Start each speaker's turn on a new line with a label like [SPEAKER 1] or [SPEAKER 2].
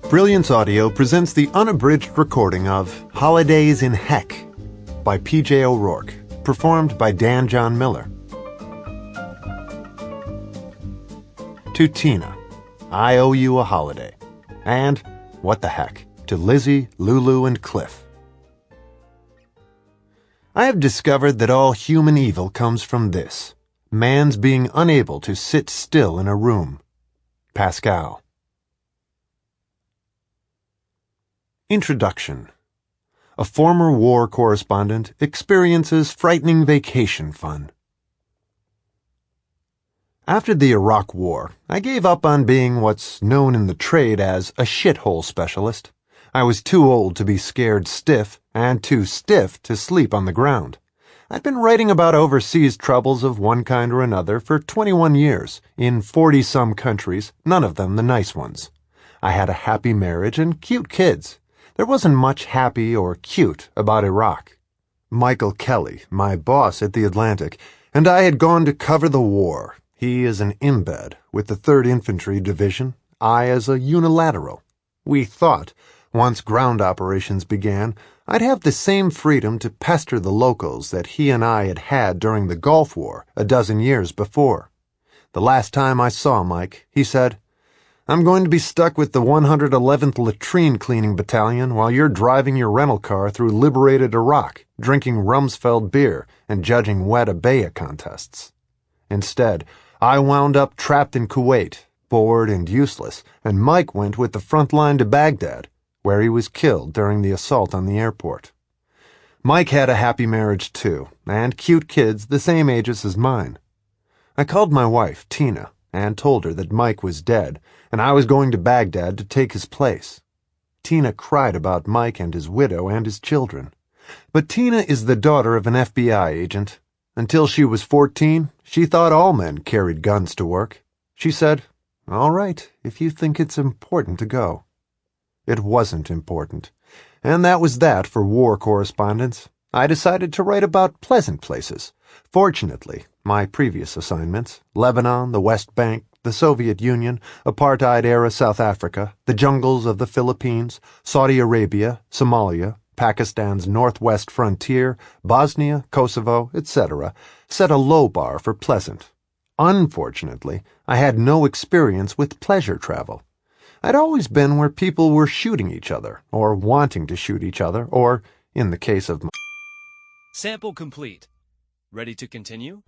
[SPEAKER 1] Brilliance Audio presents the unabridged recording of Holidays in Heck by P.J. O'Rourke, performed by Dan John Miller. To Tina, I owe you a holiday. And, what the heck, to Lizzie, Lulu, and Cliff. I have discovered that all human evil comes from this: man's being unable to sit still in a room. Pascal. Introduction. A former war correspondent experiences frightening vacation fun. After the Iraq War, I gave up on being what's known in the trade as a shithole specialist. I was too old to be scared stiff, and too stiff to sleep on the ground. I'd been writing about overseas troubles of one kind or another for 21 years, in 40-some countries, none of them the nice ones. I had a happy marriage and cute kids. There wasn't much happy or cute about Iraq. Michael Kelly, my boss at the Atlantic, and I had gone to cover the war. He as an embed with the 3rd Infantry Division, I as a unilateral. We thought, once ground operations began, I'd have the same freedom to pester the locals that he and I had had during the Gulf War a dozen years before. The last time I saw Mike, he said, "I'm going to be stuck with the 111th Latrine Cleaning Battalion while you're driving your rental car through liberated Iraq, drinking Rumsfeld beer and judging wet abaya contests." Instead, I wound up trapped in Kuwait, bored and useless, and Mike went with the front line to Baghdad, where he was killed during the assault on the airport. Mike had a happy marriage too, and cute kids the same ages as mine. I called my wife, Tina, and told her that Mike was dead, and I was going to Baghdad to take his place. Tina cried about Mike and his widow and his children. But Tina is the daughter of an FBI agent. Until she was 14, she thought all men carried guns to work. She said, "All right, if you think it's important to go." It wasn't important, and that was that for war correspondence. I decided to write about pleasant places. Fortunately, my previous assignments, Lebanon, the West Bank, the Soviet Union, apartheid-era South Africa, the jungles of the Philippines, Saudi Arabia, Somalia, Pakistan's northwest frontier, Bosnia, Kosovo, etc., set a low bar for pleasant. Unfortunately, I had no experience with pleasure travel. I'd always been where people were shooting each other, or wanting to shoot each other, or, in the case of
[SPEAKER 2] Sample complete. Ready to continue?